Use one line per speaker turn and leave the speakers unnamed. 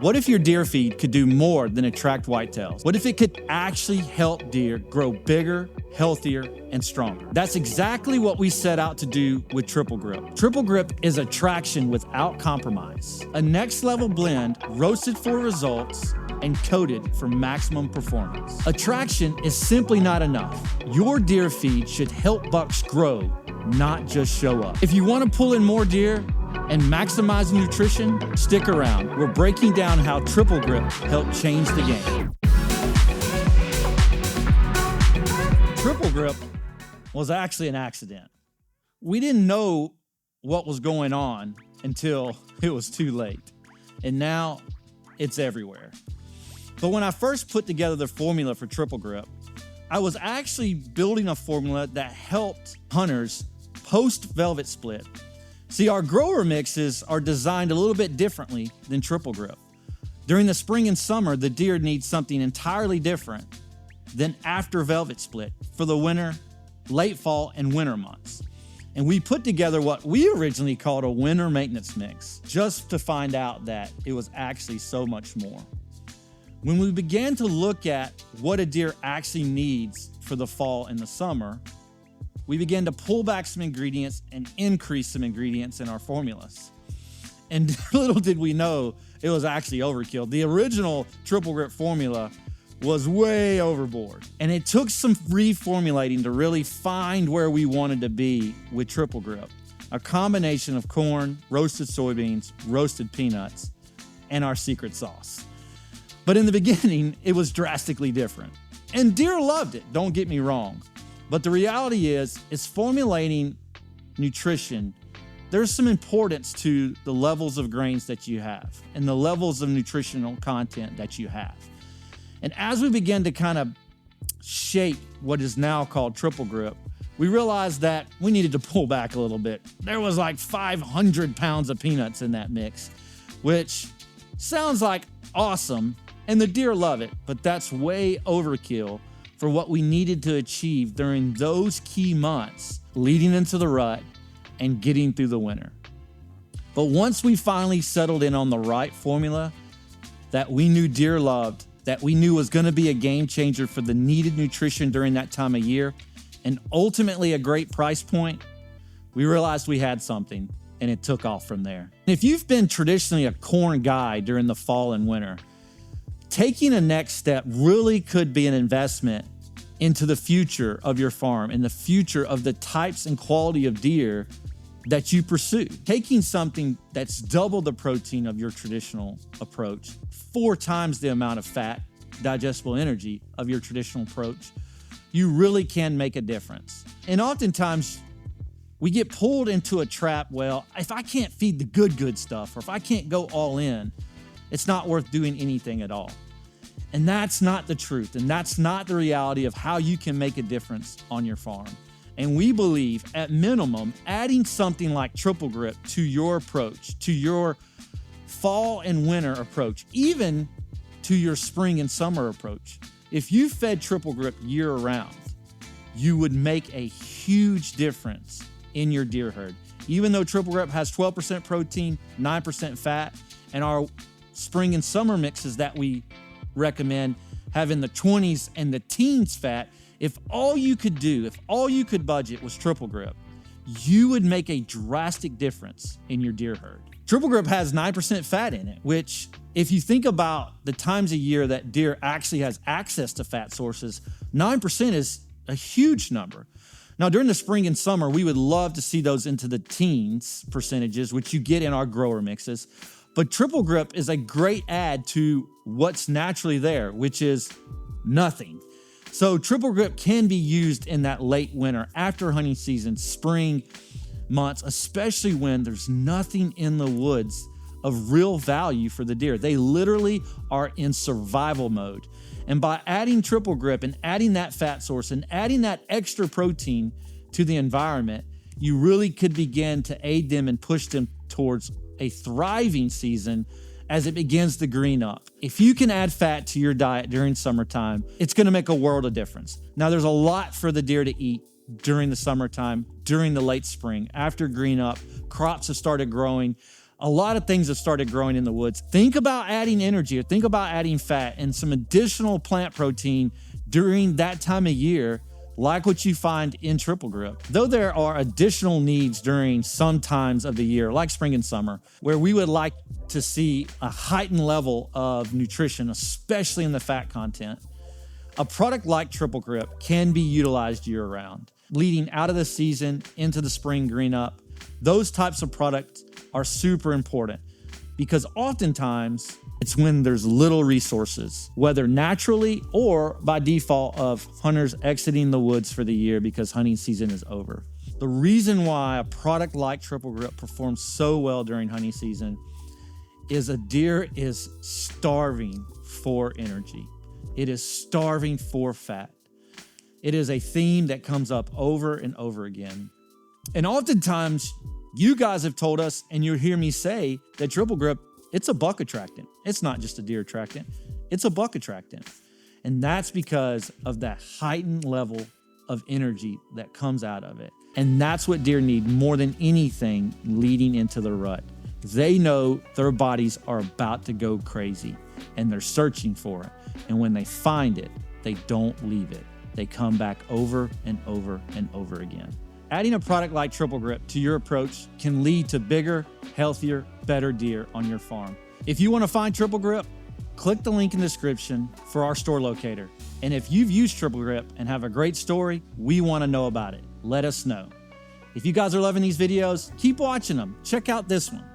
What if your deer feed could do more than attract whitetails? What if it could actually help deer grow bigger, healthier, and stronger? That's exactly what we set out to do with Triple Grip. Triple Grip is attraction without compromise. A next level blend roasted for results and coated for maximum performance. Attraction is simply not enough. Your deer feed should help bucks grow, not just show up. If you want to pull in more deer and maximize nutrition, stick around. We're breaking down how Triple Grip helped change the game. Triple Grip was actually an accident. We didn't know what was going on until it was too late. And now it's everywhere. But when I first put together the formula for Triple Grip, I was actually building a formula that helped hunters post-velvet split. See, our grower mixes are designed a little bit differently than Triple Grip. During the spring and summer, the deer need something entirely different than after velvet split for the winter, late fall, and winter months. And we put together what we originally called a winter maintenance mix, just to find out that it was actually so much more. When we began to look at what a deer actually needs for the fall and the summer, we began to pull back some ingredients and increase some ingredients in our formulas. And little did we know it was actually overkill. The original Triple Grip formula was way overboard. And it took some reformulating to really find where we wanted to be with Triple Grip. A combination of corn, roasted soybeans, roasted peanuts, and our secret sauce. But in the beginning, it was drastically different. And deer loved it, don't get me wrong. But the reality is formulating nutrition, there's some importance to the levels of grains that you have and the levels of nutritional content that you have. And as we began to kind of shape what is now called Triple Grip, we realized that we needed to pull back a little bit. There was like 500 pounds of peanuts in that mix, which sounds like awesome, and the deer love it, but that's way overkill for what we needed to achieve during those key months leading into the rut and getting through the winter. But once we finally settled in on the right formula that we knew deer loved, that we knew was going to be a game changer for the needed nutrition during that time of year, and ultimately a great price point, we realized we had something, and it took off from there. If you've been traditionally a corn guy during the fall and winter, taking a next step really could be an investment into the future of your farm and the future of the types and quality of deer that you pursue. Taking something that's double the protein of your traditional approach, 4 times the amount of fat, digestible energy of your traditional approach, you really can make a difference. And oftentimes we get pulled into a trap, well, if I can't feed the good stuff, or if I can't go all in, it's not worth doing anything at all. And that's not the truth, and that's not the reality of how you can make a difference on your farm. And we believe, at minimum, adding something like Triple Grip to your approach, to your fall and winter approach, even to your spring and summer approach. If you fed Triple Grip year-round, you would make a huge difference in your deer herd. Even though Triple Grip has 12% protein, 9% fat, and our spring and summer mixes that we recommend have in the 20s and the teens fat, if all you could do, if all you could budget was Triple Grip, you would make a drastic difference in your deer herd. Triple Grip has 9% fat in it, which if you think about the times a year that deer actually has access to fat sources, 9% is a huge number. Now, during the spring and summer, we would love to see those into the teens percentages, which you get in our grower mixes. But Triple Grip is a great add to what's naturally there, which is nothing. So Triple Grip can be used in that late winter, after hunting season, spring months, especially when there's nothing in the woods of real value for the deer. They literally are in survival mode. And by adding Triple Grip and adding that fat source and adding that extra protein to the environment, you really could begin to aid them and push them towards a thriving season as it begins to green up. If you can add fat to your diet during summertime, it's gonna make a world of difference. Now, there's a lot for the deer to eat during the summertime, during the late spring, after green up, crops have started growing. A lot of things have started growing in the woods. Think about adding energy, or think about adding fat and some additional plant protein during that time of year, like what you find in Triple Grip. Though there are additional needs during some times of the year, like spring and summer, where we would like to see a heightened level of nutrition, especially in the fat content, a product like Triple Grip can be utilized year-round. Leading out of the season into the spring green up, those types of products are super important because oftentimes it's when there's little resources, whether naturally or by default of hunters exiting the woods for the year because hunting season is over. The reason why a product like Triple Grip performs so well during hunting season is a deer is starving for energy. It is starving for fat. It is a theme that comes up over and over again. And oftentimes, you guys have told us, and you'll hear me say, that Triple Grip, it's a buck attractant. It's not just a deer attractant. It's a buck attractant. And that's because of that heightened level of energy that comes out of it. And that's what deer need more than anything leading into the rut. They know their bodies are about to go crazy, and they're searching for it. And when they find it, they don't leave it. They come back over and over and over again. Adding a product like Triple Grip to your approach can lead to bigger, healthier, better deer on your farm. If you want to find Triple Grip, click the link in the description for our store locator. And if you've used Triple Grip and have a great story, we want to know about it. Let us know. If you guys are loving these videos, keep watching them. Check out this one.